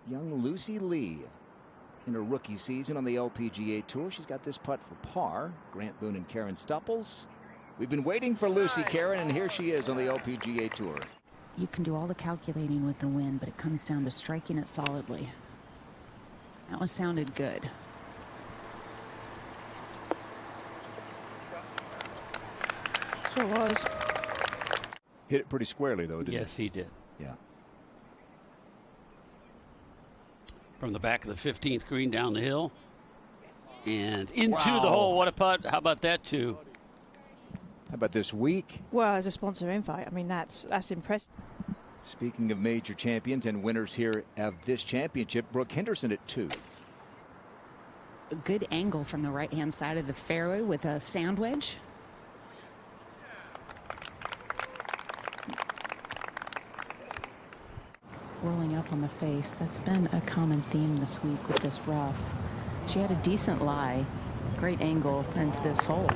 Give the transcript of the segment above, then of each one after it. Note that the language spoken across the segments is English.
young Lucy Lee in her rookie season on the LPGA Tour. She's got this putt for par. Grant Boone and Karen Stupples. We've been waiting for Lucy, Karen, and here she is on the LPGA Tour. You can do all the calculating with the wind, but it comes down to striking it solidly. That one sounded good. Sure was. Hit it pretty squarely, though, didn't it? Yes, he did. Yeah. From the back of the 15th green down the hill. And into the hole. What a putt. How about that, too? How about this week? Well, as a sponsor invite, I mean, that's impressive. Speaking of major champions and winners here of this championship, Brooke Henderson at 2. A good angle from the right-hand side of the fairway with a sand wedge. Rolling up on the face. That's been a common theme this week with this rough. She had a decent lie. Great angle into this hole.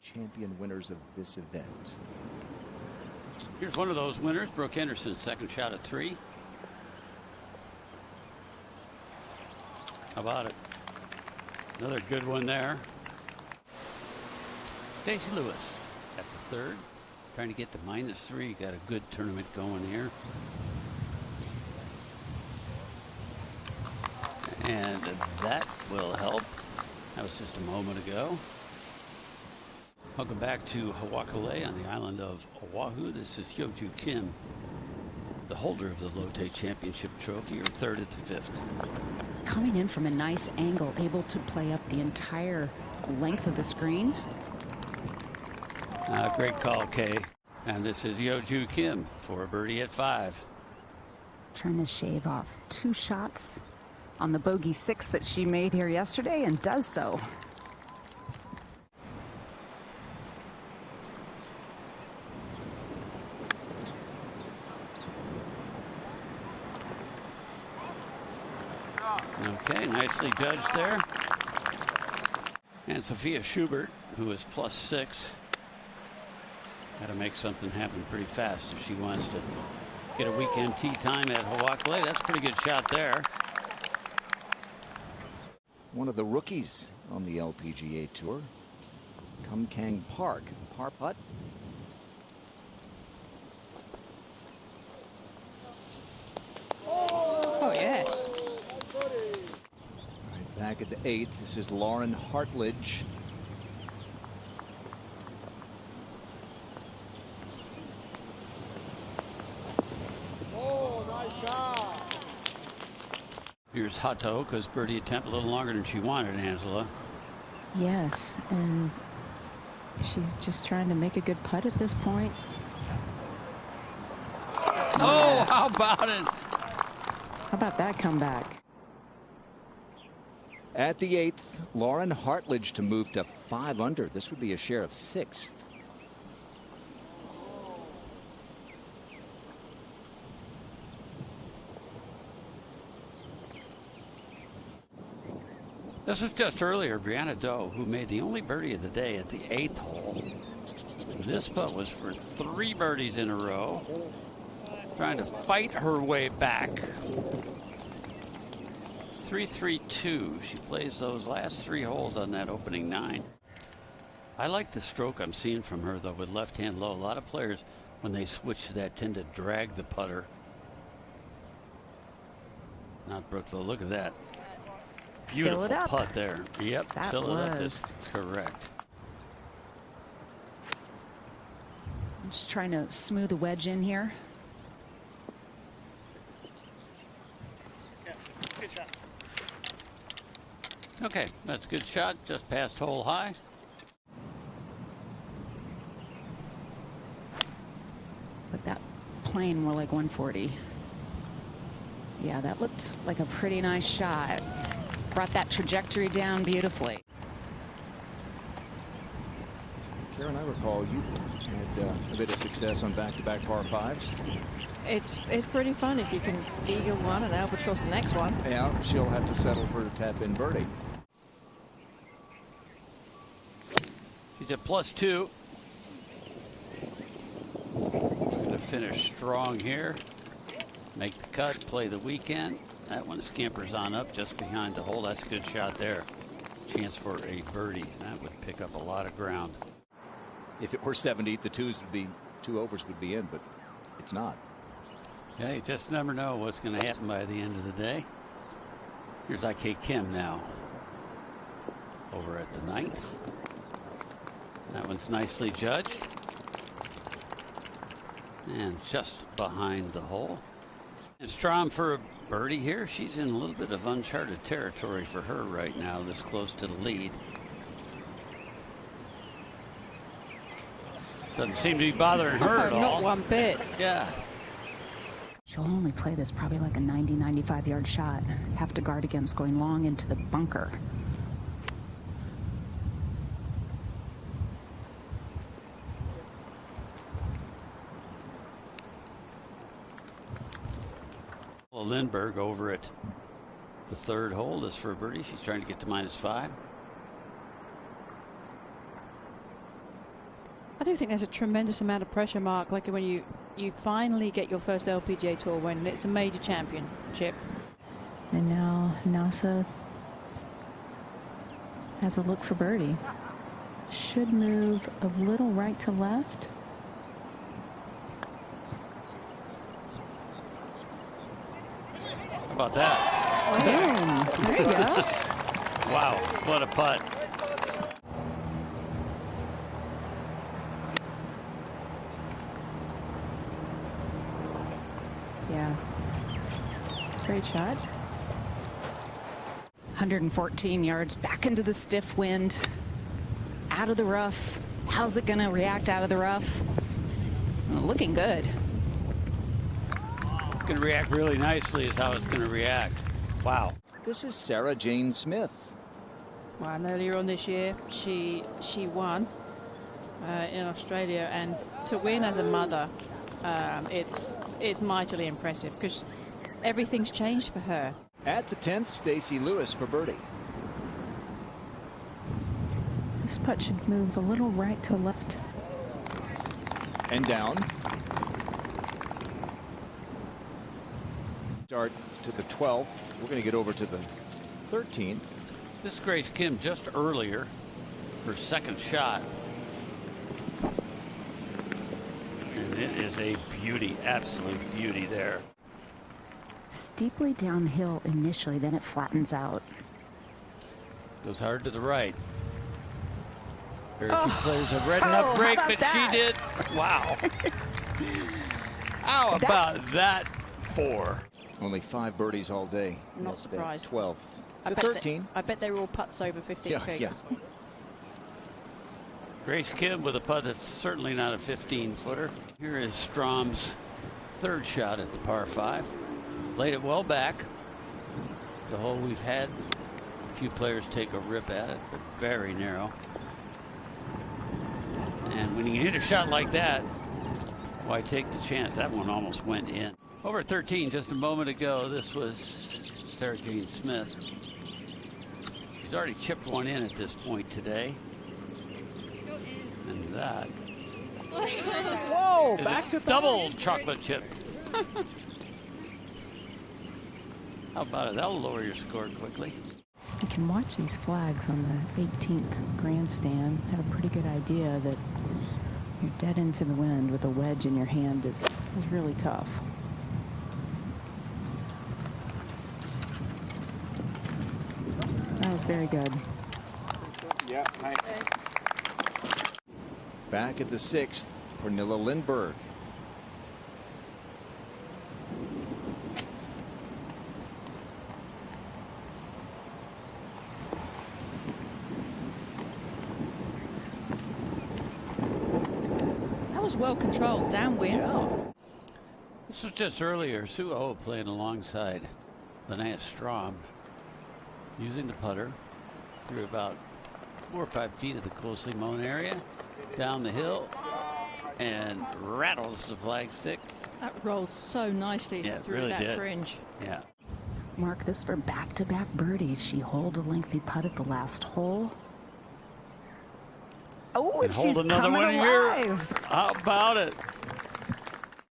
Champion winners of this event. Here's one of those winners, Brooke Henderson, second shot at 3. How about it? Another good one there. Daisy Lewis at the 3rd. Trying to get to -3. Got a good tournament going here. And that will help. That was just a moment ago. Welcome back to Hoakalei on the island of Oahu. This is Yeoju Kim, the holder of the Lotte Championship trophy, or 3rd at the 5th. Coming in from a nice angle, able to play up the entire length of the screen. Great call, Kay. And this is Yeoju Kim for a birdie at 5. Trying to shave off 2 shots on the bogey 6 that she made here yesterday, and does so. Okay, nicely judged there. And Sophia Schubert, who is +6. Got to make something happen pretty fast if she wants to get a weekend tee time at Hoakalei. That's a pretty good shot there. One of the rookies on the LPGA Tour, Kum Kang Park, par putt. Oh, yes. Right back at the 8th, this is Lauren Hartledge. Here's Hato, because birdie attempt a little longer than she wanted, Angela. Yes, and she's just trying to make a good putt at this point. Oh, how about it? How about that comeback? At the 8th, Lauren Hartledge to move to 5 under. This would be a share of 6th. This was just earlier, Brianna Doe, who made the only birdie of the day at the 8th hole. This putt was for 3 birdies in a row. Trying to fight her way back. 3-3-2. She plays those last 3 holes on that opening 9. I like the stroke I'm seeing from her, though, with left hand low. A lot of players, when they switch to that, tend to drag the putter. Not Brooke, though. Look at that. Beautiful putt there. Yep, that fill it up. was. That's correct. I'm just trying to smooth the wedge in here. Okay, that's a good shot. Just past hole high. With that plane more like 140. Yeah, that looked like a pretty nice shot. Brought that trajectory down beautifully. Karen, I recall you had a bit of success on back-to-back par 5s. It's pretty fun if you can eagle one and albatross the next one. Yeah, she'll have to settle for a tap-in birdie. She's at +2. The finish strong here. Make the cut, play the weekend. That one scampers on up just behind the hole. That's a good shot there. Chance for a birdie. That would pick up a lot of ground. If it were 70, the two overs would be in, but it's not. Yeah, you just never know what's going to happen by the end of the day. Here's IK Kim now. Over at the 9th. That one's nicely judged. And just behind the hole. And Strom for a birdie here. She's in a little bit of uncharted territory for her right now, this close to the lead. Doesn't seem to be bothering her at all. Not one bit. Yeah. She'll only play this probably like a 90, 95 yard shot. Have to guard against going long into the bunker. Well, Lindbergh over at the 3rd hole is for a birdie. She's trying to get to -5. I do think there's a tremendous amount of pressure, Mark, like when you finally get your first LPGA Tour win, and it's a major championship. And now NASA has a look for birdie. Should move a little right to left. How about that? Boom. There you go. Wow, what a putt. Yeah. Great shot. 114 yards back into the stiff wind. Out of the rough. How's it going to react out of the rough? Looking good. It's going to react really nicely is how it's going to react. Wow. This is Sarah Jane Smith. Well, and earlier on this year, she won in Australia, and to win as a mother, it's mightily impressive because everything's changed for her. At the 10th, Stacey Lewis for birdie. This putt should move a little right to left. And down. Start to the 12th. We're going to get over to the 13th. This is Grace Kim just earlier. Her second shot. And it is a beauty, absolute beauty there. Steeply downhill initially, then it flattens out. Goes hard to the right. Very few players have read enough break, but she did. Wow. How about that 4? Only 5 birdies all day. Not surprised. 12th to 13. I bet they were all putts over 15 feet. Yeah. Grace Kim with a putt that's certainly not a 15-footer. Here is Strom's 3rd shot at the par 5. Laid it well back. The hole we've had a few players take a rip at it, but very narrow. And when you hit a shot like that, why take the chance? That one almost went in. Over 13 just a moment ago, this was Sarah Jane Smith. She's already chipped one in at this point today. And that Whoa, back to double chocolate chip. How about it? That'll lower your score quickly. You can watch these flags on the 18th grandstand. Have a pretty good idea that you're dead into the wind with a wedge in your hand is really tough. That was very good. Yeah, nice. Back at the 6th, Pernilla Lindbergh. That was well controlled downwind. Yeah. This was just earlier. Sue O playing alongside Linnea Strom, using the putter through about 4 or 5 feet of the closely mown area, down the hill, and rattles the flagstick. That rolled so nicely through really that did. fringe. Yeah. Mark, this for back-to-back birdies. She holed a lengthy putt at the last hole. Oh, and she's hold another coming one here. alive. How about it?